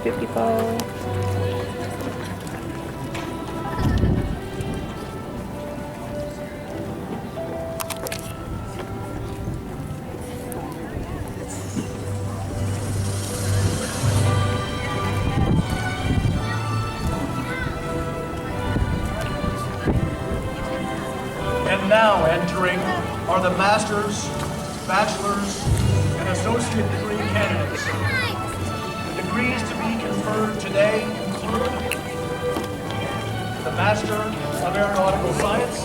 stupid people. And now entering are the master's, bachelor's, and associate degree candidates. The degrees to be conferred today include the Master of Aeronautical Science,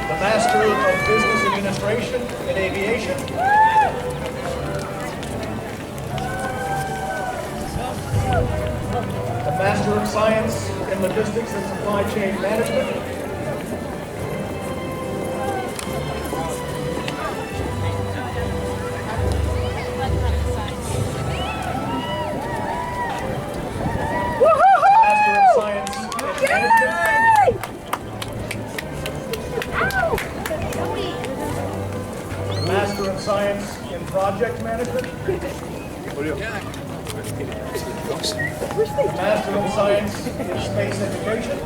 the Master of Business Administration and Aviation, the Master of Science in Logistics and Supply Chain Management, Master of Science in Management, Master of Science in Project Management, Master of Science in Space Education,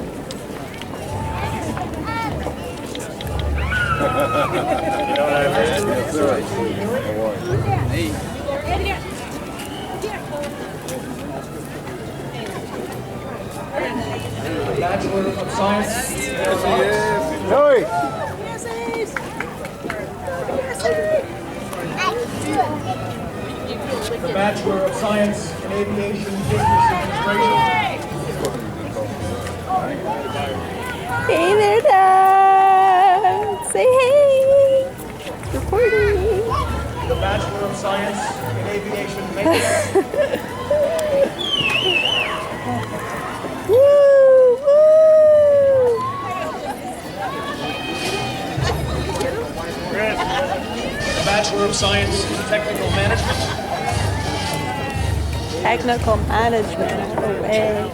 Bachelor of Science in Aeronautics, the Bachelor of Science in Aviation Business Administration, Hey there, Dad. Say hey. Recording. the Bachelor of Science in Aviation Maintenance, Woo, woo. the Bachelor of Science in Technical Management, Technical management. No way.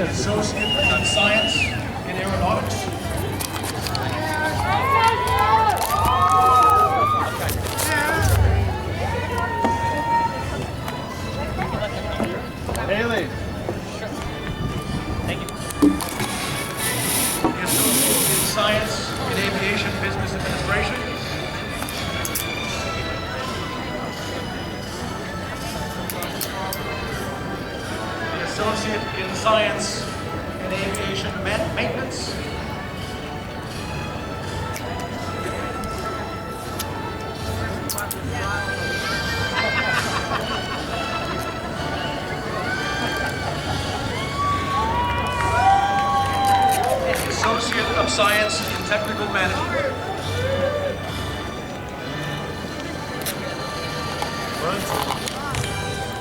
Associate in Science in Aeronautics, Haley. the Associate in Science in Aviation Business Administration, the Associate in Science in Aviation Maintenance, Associate of Science in Technical Management.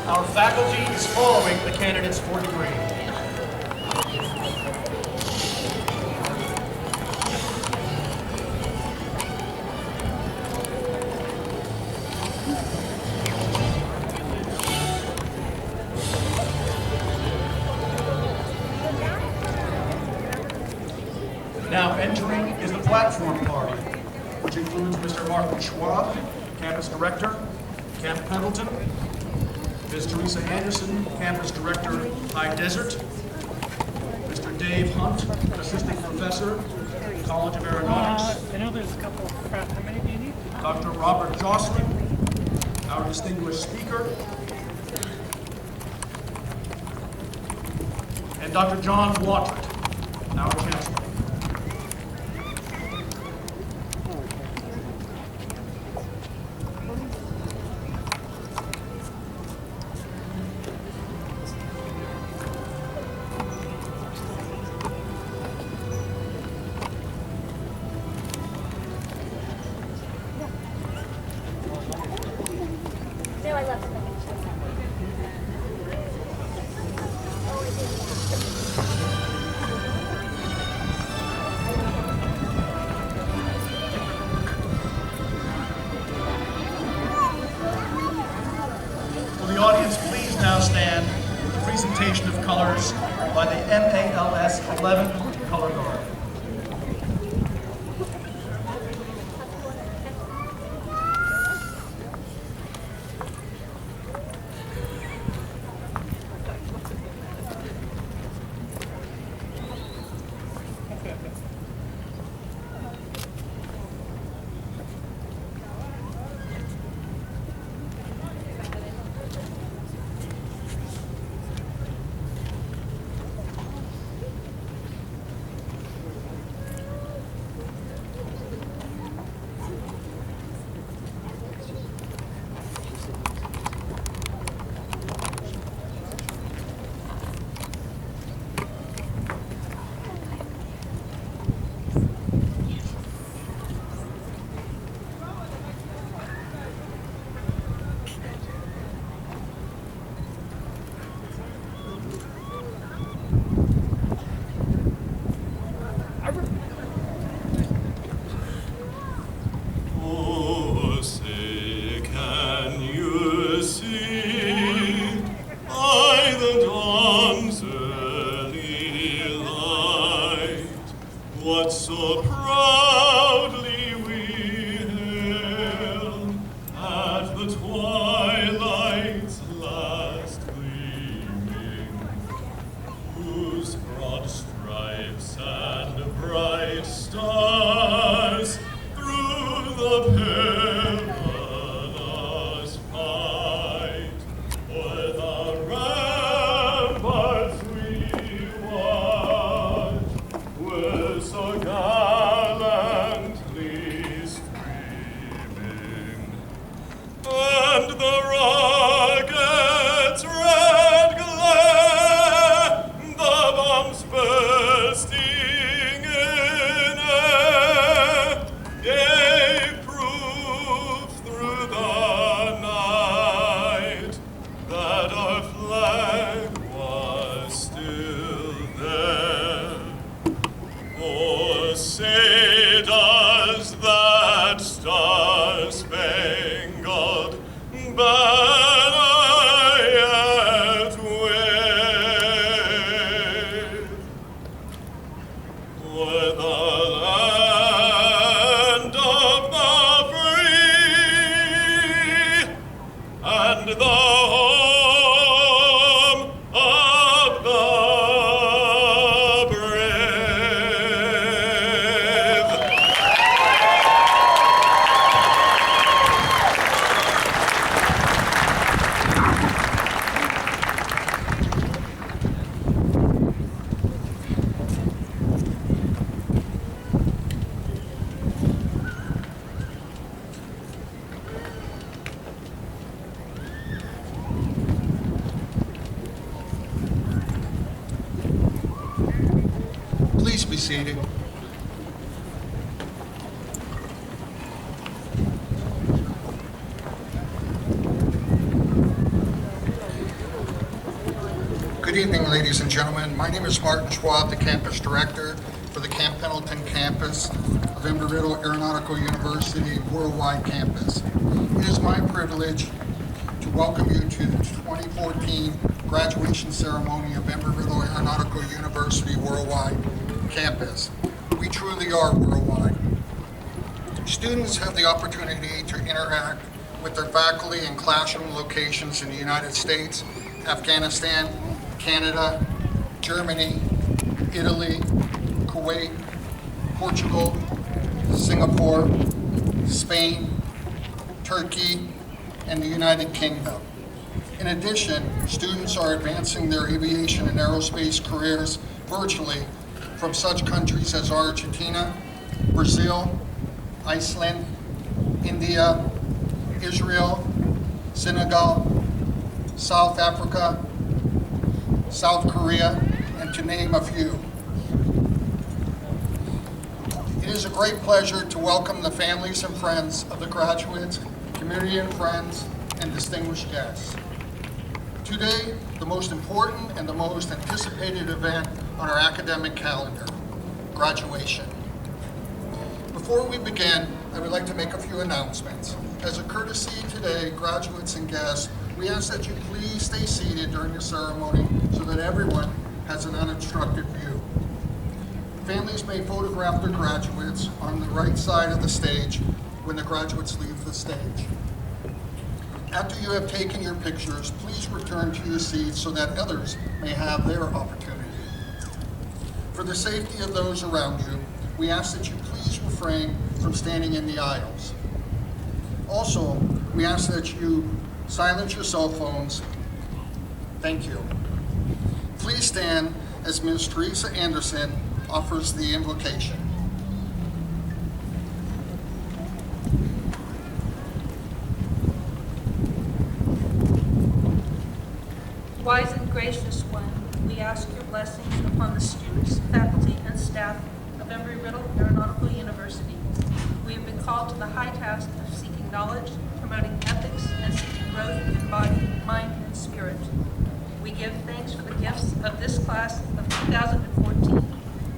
Our faculty is following the candidates for degree. Now entering is the platform party, which includes Mr. Martin Schwab, Campus Director, Camp Pendleton, Ms. Teresa Anderson, Campus Director, High Desert, Mr. Dave Hunt, Assistant Professor, College of Aeronautics, I know there's a couple. How many do you need? Dr. Robert Jocelyn, our distinguished speaker, and Dr. John Watert, our Chancellor. MALS 11 color guard. Oh, say, can you see by the dawn's early light what so proudly we hailed at the twilight's last gleaming, whose broad stripes and bright stars through the perilous fight o'er the ramparts we watched were so gallantly streaming, and the rocket's red glare, the bombs bursting in air, gave proof through the night that our flag was still there. Oh, say does that star-spangled banner yet wave o'er the land of the free and the home of the brave? Please be seated. Good evening, ladies and gentlemen. My name is Martin Schwab, the campus director for the Camp Pendleton campus of Embry-Riddle Aeronautical University Worldwide Campus. It is my privilege to welcome you to the 2014 graduation ceremony of Embry-Riddle Aeronautical University Worldwide Campus. We truly are worldwide. Students have the opportunity to interact with their faculty in classroom locations in the United States, Afghanistan, Canada, Germany, Italy, Kuwait, Portugal, Singapore, Spain, Turkey, and the United Kingdom. In addition, students are advancing their aviation and aerospace careers virtually from such countries as Argentina, Brazil, Iceland, India, Israel, Senegal, South Africa, South Korea, and to name a few. It is a great pleasure to welcome the families and friends of the graduates, community and friends, and distinguished guests. Today, the most important and the most anticipated event on our academic calendar, graduation. Before we begin, I would like to make a few announcements. As a courtesy today, graduates and guests, we ask that you please stay seated during the ceremony so that everyone has an unobstructed view. Families may photograph their graduates on the right side of the stage when the graduates leave the stage. After you have taken your pictures, please return to your seats so that others may have their opportunity. For the safety of those around you, we ask that you please refrain from standing in the aisles. Also, we ask that you silence your cell phones. Thank you. Please stand as Ms. Teresa Anderson offers the invocation. Wise and gracious one, we ask your blessings upon the students, faculty, and staff of Embry-Riddle Aeronautical University. We have been called to the high task of seeking knowledge, promoting ethics, and seeking growth in body, mind, and spirit. We give thanks for the gifts of this class of 2014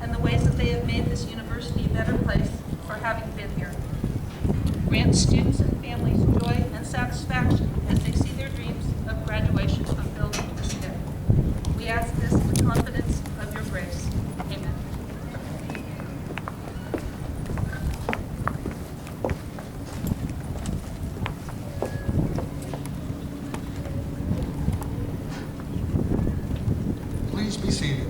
and the ways that they have made this university a better place for having been here. Grant students and families joy and satisfaction as they see their dreams of graduation fulfilled this day. We ask this in the confidence of your grace. Amen. Please be seated.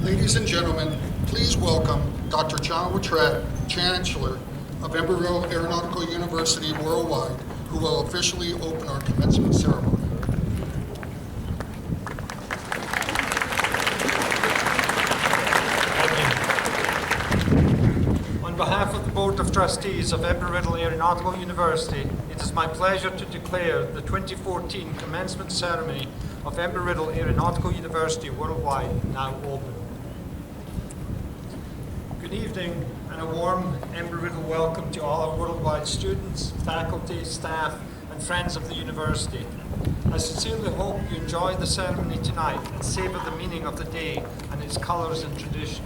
Ladies and gentlemen, please welcome Dr. John Wittret, Chancellor of Embry-Riddle Aeronautical University Worldwide, who will officially open our commencement ceremony. On behalf of the Board of Trustees of Embry-Riddle Aeronautical University, it is my pleasure to declare the 2014 commencement ceremony of Embry-Riddle Aeronautical University Worldwide now open. Good evening and a warm Embry-Riddle welcome to all our worldwide students, faculty, staff, and friends of the university. I sincerely hope you enjoy the ceremony tonight and savor the meaning of the day and its colours and traditions.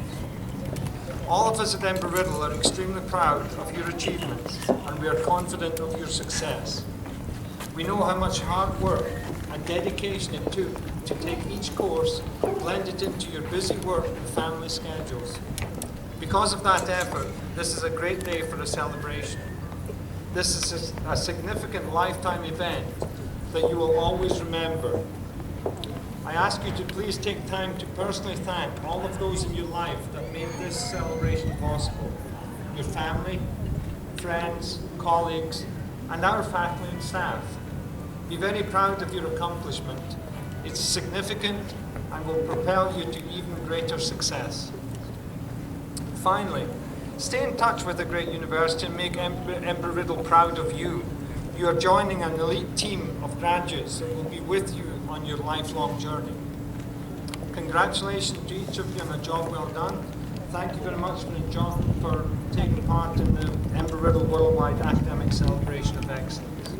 All of us at Embry-Riddle are extremely proud of your achievements and we are confident of your success. We know how much hard work and dedication it took to take each course and blend it into your busy work and family schedules. Because of that effort, this is a great day for a celebration. This is a significant lifetime event that you will always remember. I ask you to please take time to personally thank all of those in your life that made this celebration possible. Your family, friends, colleagues, and our faculty and staff. Be very proud of your accomplishment. It's significant and will propel you to even greater success. Finally, stay in touch with a great university and make Embry-Riddle proud of you. You are joining an elite team of graduates that will be with you on your lifelong journey. Congratulations to each of you on a job well done. Thank you very much for taking part in the Embry-Riddle Worldwide Academic Celebration of Excellence.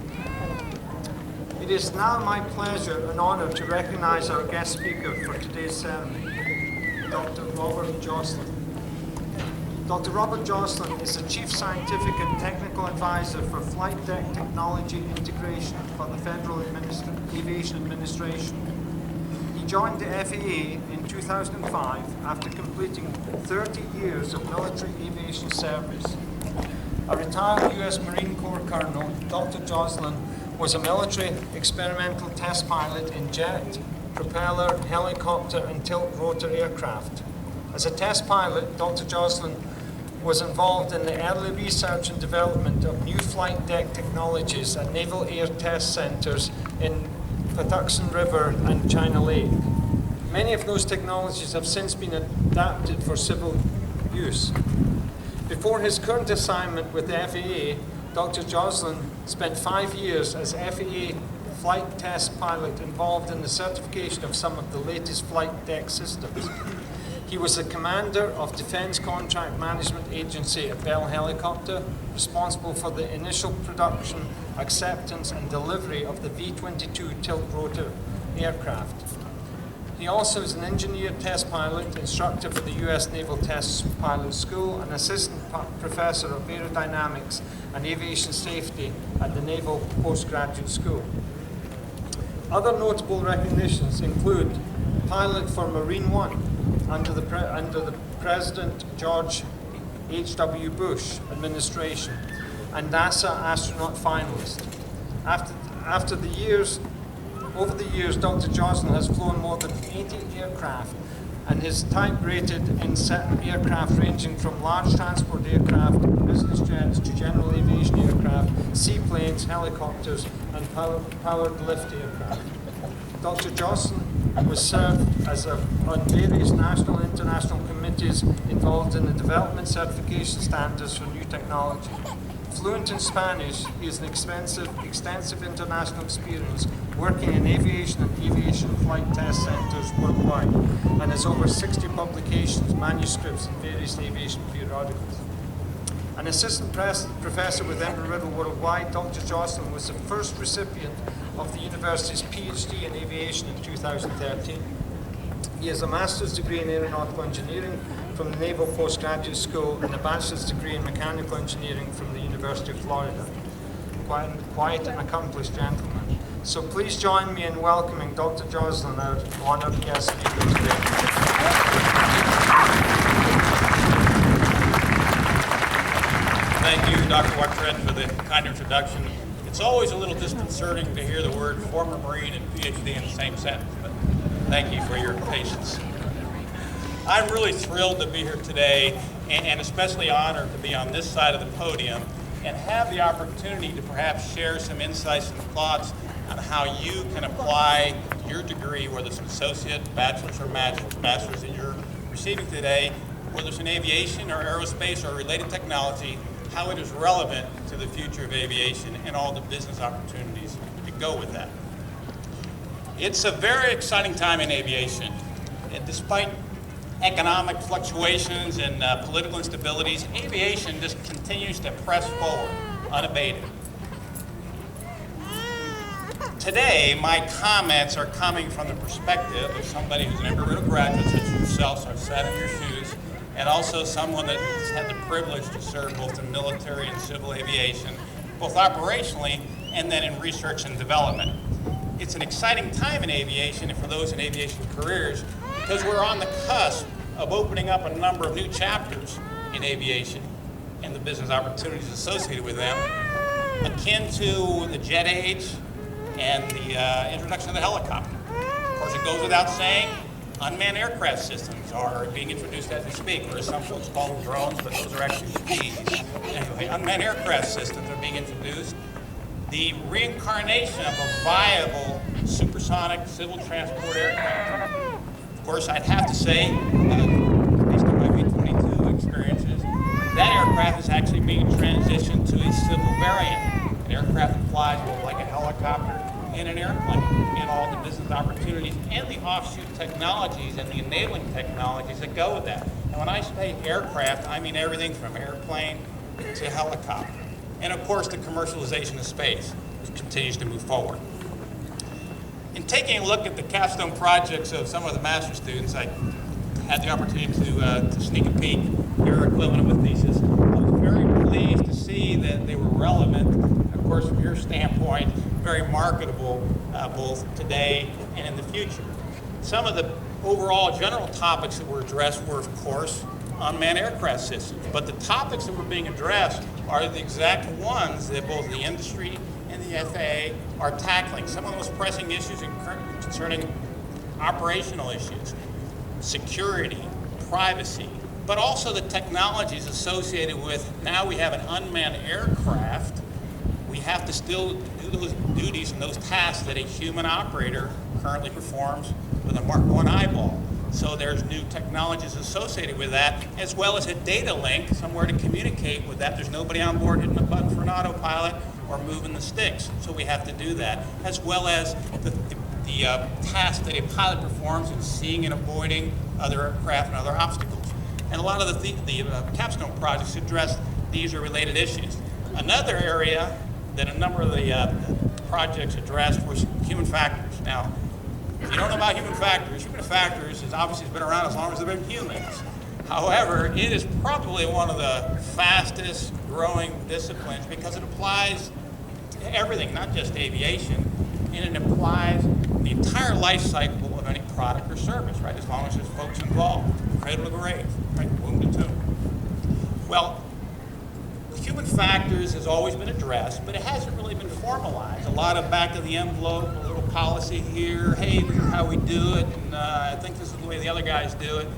It is now my pleasure and honour to recognise our guest speaker for today's ceremony, Dr. Robert Joslin. Dr. Robert Joslin is the Chief Scientific and Technical Advisor for Flight Deck Technology Integration for the Federal Aviation Administration. He joined the FAA in 2005 after completing 30 years of military aviation service. A retired U.S. Marine Corps Colonel, Dr. Joslin was a military experimental test pilot in jet, propeller, helicopter, and tilt-rotor aircraft. As a test pilot, Dr. Joslin was involved in the early research and development of new flight deck technologies at Naval Air Test Centers in Patuxent River and China Lake. Many of those technologies have since been adapted for civil use. Before his current assignment with the FAA, Dr. Joslin spent 5 years as FAA flight test pilot involved in the certification of some of the latest flight deck systems. He was the commander of Defense Contract Management Agency at Bell Helicopter, responsible for the initial production, acceptance, and delivery of the V-22 tilt-rotor aircraft. He also is an engineer test pilot, instructor for the U.S. Naval Test Pilot School, and assistant professor of aerodynamics and aviation safety at the Naval Postgraduate School. Other notable recognitions include pilot for Marine One under the President George H.W. Bush administration, and NASA astronaut finalist. Over the years, Dr. Joslin has flown more than 80 aircraft and is type-rated in aircraft ranging from large transport aircraft, business jets, to general aviation aircraft, seaplanes, helicopters, and powered lift aircraft. Dr. Joslin was served on various national and international committees involved in the development certification standards for new technology. Fluent in Spanish, he has an extensive international experience working in aviation and aviation flight test centers worldwide, and has over 60 publications, manuscripts, in various aviation periodicals. An assistant professor with Embry-Riddle Worldwide, Dr. Joslin was the first recipient of the university's PhD in aviation in 2013. He has a master's degree in aeronautical engineering from the Naval Postgraduate School and a bachelor's degree in mechanical engineering from the University of Florida. Quite an accomplished gentleman. So please join me in welcoming Dr. Joslin, our honored guest speaker today. Thank you, Dr. Whitefred, for the kind introduction. It's always a little disconcerting to hear the word former Marine and PhD in the same sentence, but thank you for your patience. I'm really thrilled to be here today, and especially honored to be on this side of the podium and have the opportunity to perhaps share some insights and thoughts on how you can apply your degree, whether it's an associate, bachelor's, or master's that you're receiving today, whether it's in aviation or aerospace or related technology, how it is relevant to the future of aviation and all the business opportunities that go with that. It's a very exciting time in aviation. And despite economic fluctuations and political instabilities, aviation just continues to press forward unabated. Today, my comments are coming from the perspective of somebody who's an ERAU graduate, such as yourself, so I've sat in your shoes, and also someone that has had the privilege to serve both in military and civil aviation, both operationally and then in research and development. It's an exciting time in aviation and for those in aviation careers because we're on the cusp of opening up a number of new chapters in aviation and the business opportunities associated with them, akin to the jet age and the introduction of the helicopter. Of course, it goes without saying, unmanned aircraft systems are being introduced as we speak, or as some folks call them drones, but those are actually Ps. Anyway, unmanned aircraft systems are being introduced. The reincarnation of a viable supersonic civil transport aircraft. Of course, I'd have to say, based on my V-22 experiences, that aircraft is actually being transitioned to a civil variant. An aircraft that flies both like a helicopter and an airplane, and all the business opportunities and the offshoot technologies and the enabling technologies that go with that. And when I say aircraft, I mean everything from airplane to helicopter. And of course, the commercialization of space, which continues to move forward. In taking a look at the capstone projects of some of the master's students, I had the opportunity to sneak a peek at their equivalent of a thesis. I was very pleased to see that they were relevant, of course, from your standpoint, very marketable both today and in the future. Some of the overall general topics that were addressed were, of course, unmanned aircraft systems. But the topics that were being addressed are the exact ones that both the industry and the FAA are tackling. Some of the most pressing issues concerning operational issues, security, privacy, but also the technologies associated with now we have an unmanned aircraft. We have to still do those duties and those tasks that a human operator currently performs with a Mark I eyeball. So there's new technologies associated with that, as well as a data link, somewhere to communicate with that. There's nobody on board hitting the button for an autopilot or moving the sticks. So we have to do that, as well as the task that a pilot performs in seeing and avoiding other aircraft and other obstacles. And a lot of the capstone projects address these or related issues. Another area that a number of the projects addressed was human factors. Now, If you don't know about human factors is obviously been around as long as there have been humans. However, it is probably one of the fastest growing disciplines because it applies to everything, not just aviation, and it applies the entire life cycle of any product or service, right? As long as there's folks involved, cradle to grave, right? Womb to tomb. Well, human factors has always been addressed, but it hasn't really been formalized. A lot of back of the envelope, a little policy here, hey, this is how we do it, and I think this is the way the other guys do it.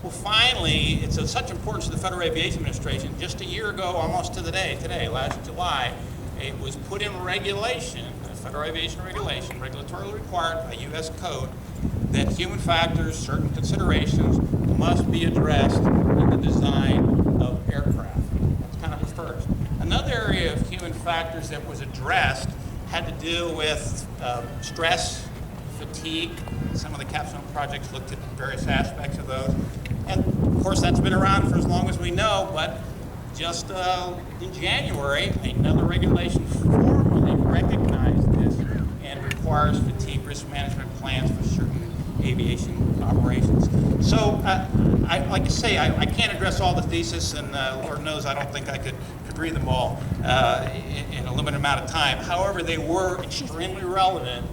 Well, finally, it's of such importance to the Federal Aviation Administration. Just a year ago, almost to the day, today, last July, it was put in regulation, Federal Aviation Regulation, regulatorily required by U.S. code, that human factors, certain considerations, must be addressed in the design of aircraft. That's kind of the first. Another area of human factors that was addressed had to do with stress, fatigue. Some of the capstone projects looked at various aspects of those. And of course, that's been around for as long as we know, but just in January, another regulation formally recognized this and requires fatigue risk management plans for certain aviation operations. So, like I say, I can't address all the thesis, and Lord knows I don't think I could read them all in a limited amount of time. However, they were extremely relevant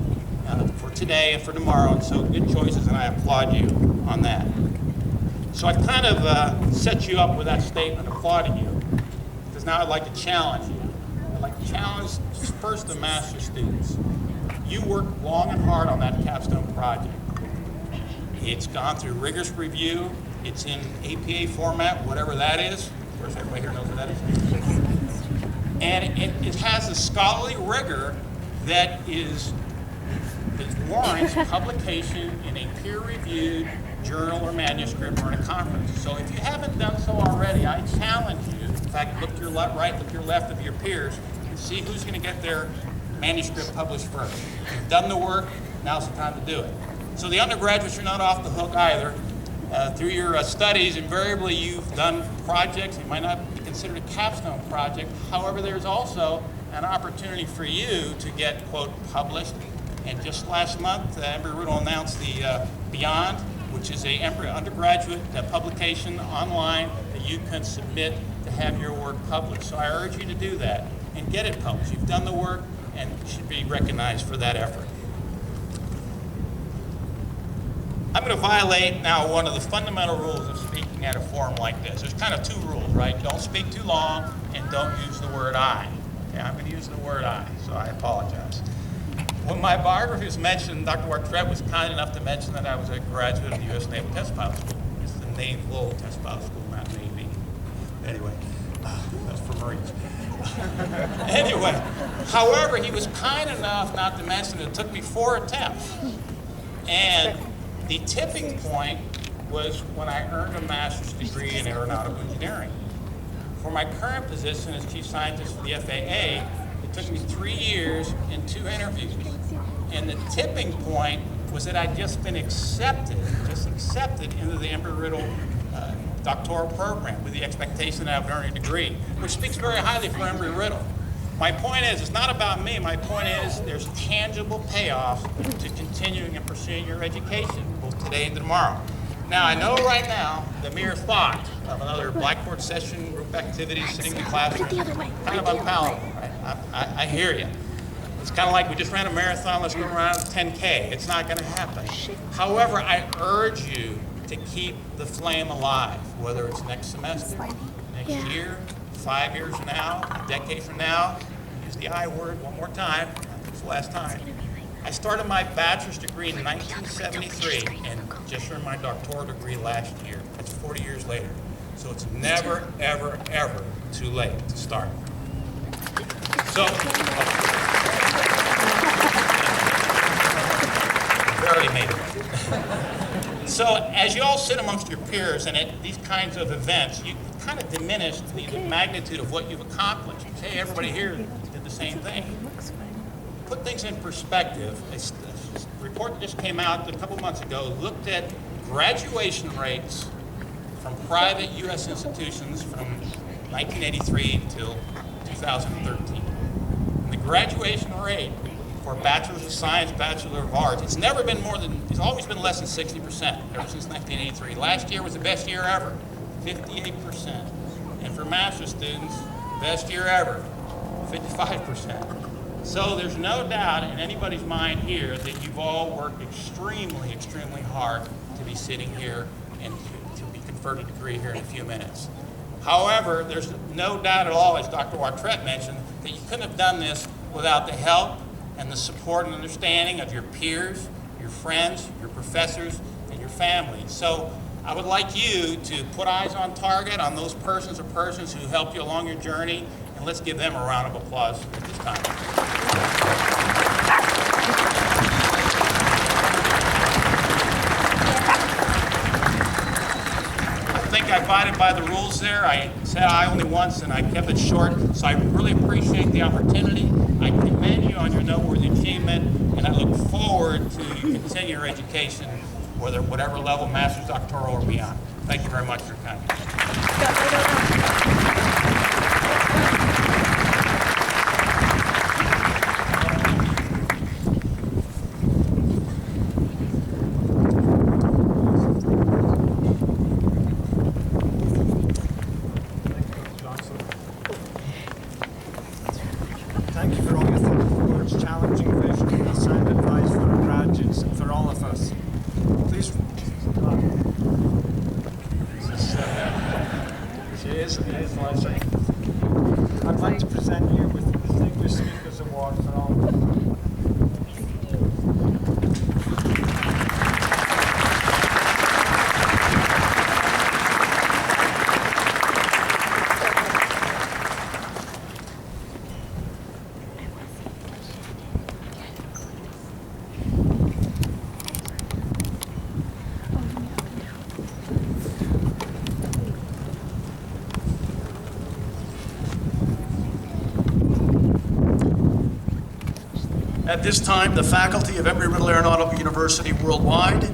for today and for tomorrow, and so good choices, and I applaud you on that. So I kind of set you up with that statement applauding you, because now I'd like to challenge you. I'd like to challenge first the master students. You worked long and hard on that capstone project. It's gone through rigorous review. It's in APA format, whatever that is. Of course, everybody here knows what that is. And it has a scholarly rigor that warrants publication in a peer-reviewed journal or manuscript or in a conference. So if you haven't done so already, I challenge you. In fact, look to your right, look to your left of your peers, and see who's going to get their manuscript published first. If you've done the work, now's the time to do it. So the undergraduates are not off the hook either. Through your studies, invariably you've done projects. It might not be considered a capstone project. However, there's also an opportunity for you to get, quote, published. And just last month, Embry-Riddle announced the Beyond, which is a undergraduate publication online that you can submit to have your work published. So I urge you to do that and get it published. You've done the work and should be recognized for that effort. I'm going to violate now one of the fundamental rules of speaking at a forum like this. There's kind of two rules, right? Don't speak too long and don't use the word I. Okay, I'm going to use the word I, so I apologize. When my biography was mentioned, Dr. Wartrett was kind enough to mention that I was a graduate of the U.S. Naval Test Pilot School. It's the Naval Test Pilot School, not Navy. Anyway, that's for Marines. Anyway, however, he was kind enough not to mention it took me 4 attempts. And the tipping point was when I earned a master's degree in aeronautical engineering. For my current position as chief scientist for the FAA, it took me 3 years and 2 interviews. And the tipping point was that I'd just been accepted into the Embry-Riddle doctoral program with the expectation that I would earn a degree, which speaks very highly for Embry-Riddle. My point is, it's not about me. My point is, there's tangible payoffs to continuing and pursuing your education, both today and tomorrow. Now, I know right now, the mere thought of another Blackboard session, group activity, sitting in the classroom, kind of unpalatable, right? I hear you. It's kind of like we just ran a marathon, let's go around 10K. It's not going to happen. However, I urge you to keep the flame alive, whether it's next semester, next year, 5 years from now, a decade from now. Use the I word one more time. It's the last time. I started my bachelor's degree in 1973 and just earned my doctoral degree last year. That's 40 years later. So it's never, ever, ever too late to start. So, barely made it. So as you all sit amongst your peers and at these kinds of events, you kind of diminish the magnitude of what you've accomplished. Hey, everybody here did the same thing. Put things in perspective. A report that just came out a couple months ago looked at graduation rates from private U.S. institutions from 1983 till 2013. And the graduation rate for Bachelor's of Science, Bachelor of Arts. It's never been more than, it's always been less than 60% ever since 1983. Last year was the best year ever, 58%. And for master's students, best year ever, 55%. So there's no doubt in anybody's mind here that you've all worked extremely, extremely hard to be sitting here and to be conferred a degree here in a few minutes. However, there's no doubt at all, as Dr. Wartrett mentioned, that you couldn't have done this without the help and the support and understanding of your peers, your friends, your professors, and your families. So I would like you to put eyes on target on those persons or persons who helped you along your journey, and let's give them a round of applause at this time. I think I abided by the rules there. I said I only once and I kept it short, so I really appreciate the opportunity. I commend you on your noteworthy achievement, and I look forward to you continue your education, whatever level, master's, doctoral, or beyond. Thank you very much for your time. Thank you for all your thoughtful words, challenging vision, and sound advice for our graduates and for all of us. Please. It is Leslie. I'd like to present you with the Distinguished Speakers Award for all. At this time, the faculty of Embry-Riddle Aeronautical University Worldwide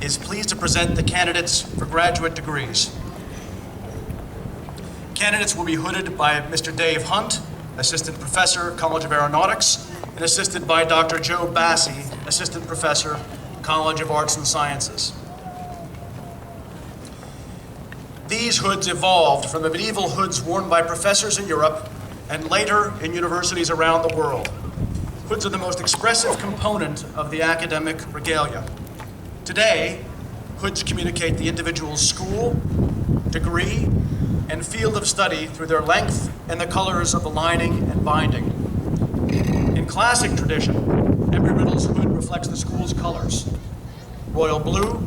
is pleased to present the candidates for graduate degrees. Candidates will be hooded by Mr. Dave Hunt, Assistant Professor, College of Aeronautics, and assisted by Dr. Joe Bassi, Assistant Professor, College of Arts and Sciences. These hoods evolved from the medieval hoods worn by professors in Europe and later in universities around the world. Hoods are the most expressive component of the academic regalia. Today, hoods communicate the individual's school, degree, and field of study through their length and the colors of the lining and binding. In classic tradition, Embry-Riddle's hood reflects the school's colors, royal blue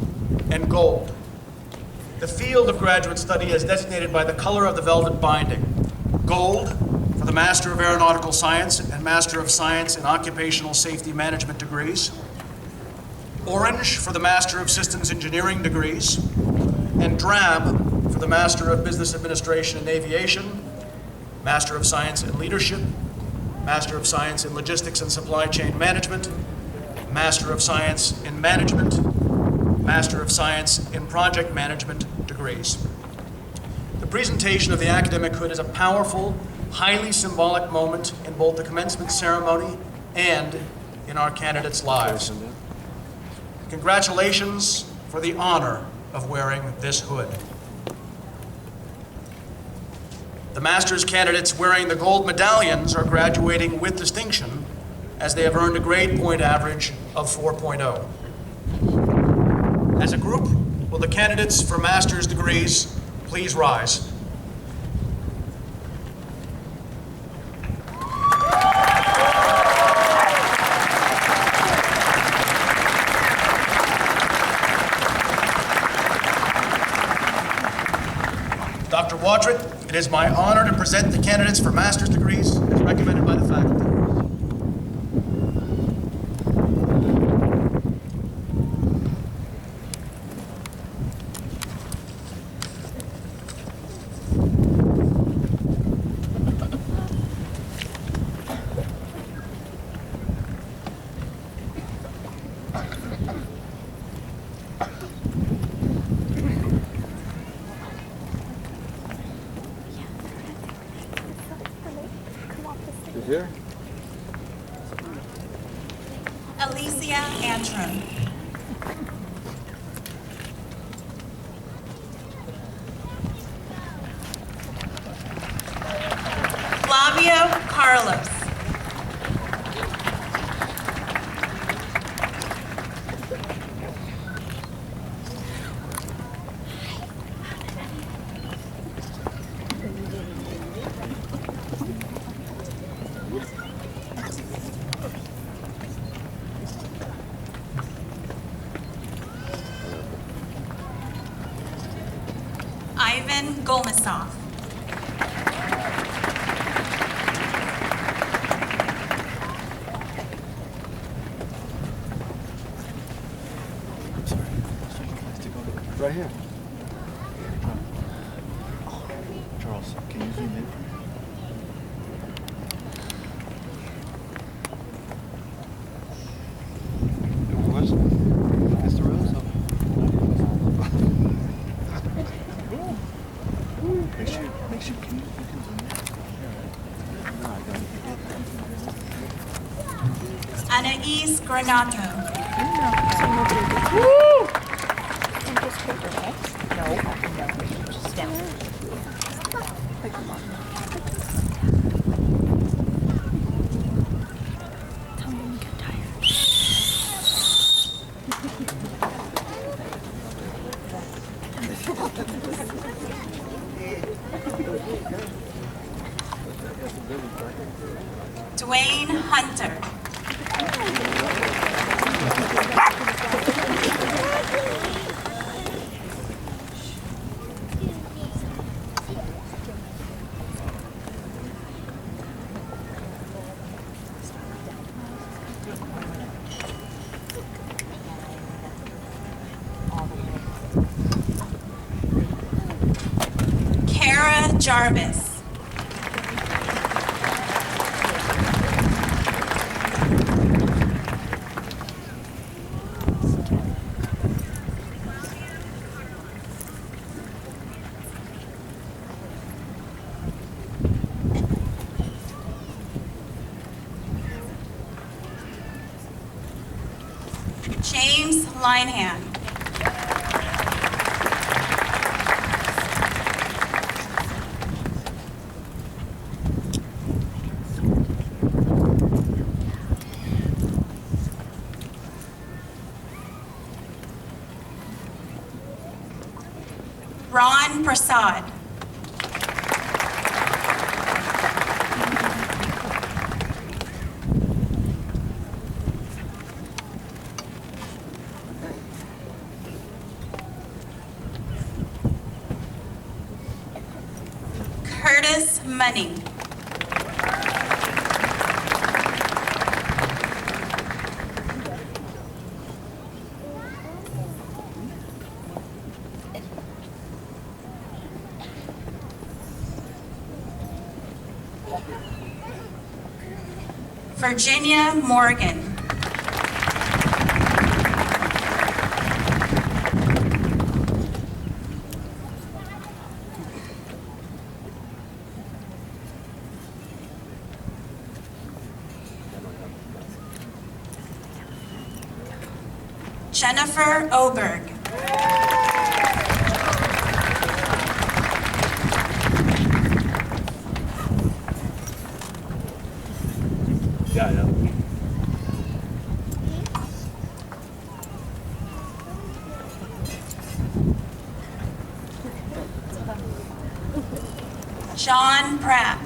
and gold. The field of graduate study is designated by the color of the velvet binding, gold for the Master of Aeronautical Science and Master of Science in Occupational Safety Management degrees, orange for the Master of Systems Engineering degrees, and drab for the Master of Business Administration and Aviation, Master of Science in Leadership, Master of Science in Logistics and Supply Chain Management, Master of Science in Management, Master of Science in Project Management degrees. The presentation of the academic hood is a powerful, highly symbolic moment in both the commencement ceremony and in our candidates' lives. Congratulations for the honor of wearing this hood. The master's candidates wearing the gold medallions are graduating with distinction as they have earned a grade point average of 4.0. As a group, will the candidates for master's degrees please rise? Dr. Wadrick, it is my honor to present the candidates for master's degrees as recommended by the faculty. Here? Antrim. Flavio Carlos. Ivan Golmasov. Right here. Charles, can you zoom in? What's Mr. Rose? Make sure, can you zoom in? No, I got it. Anais Granato. Just down. Like, come on. Tell me when you get tired. Dwayne Hunter. Kara Jarvis. James Linehan. Ron Prasad. Curtis Money. Virginia Morgan. Jennifer Oberg. Yeah. John Pratt.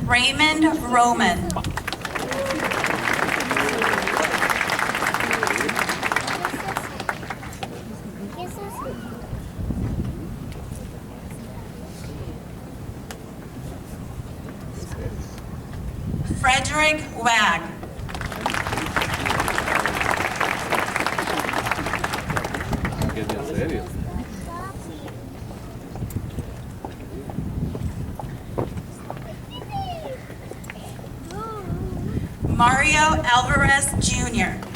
Raymond Roman. Frederick Wag. En serio. Mario Alvarez Jr.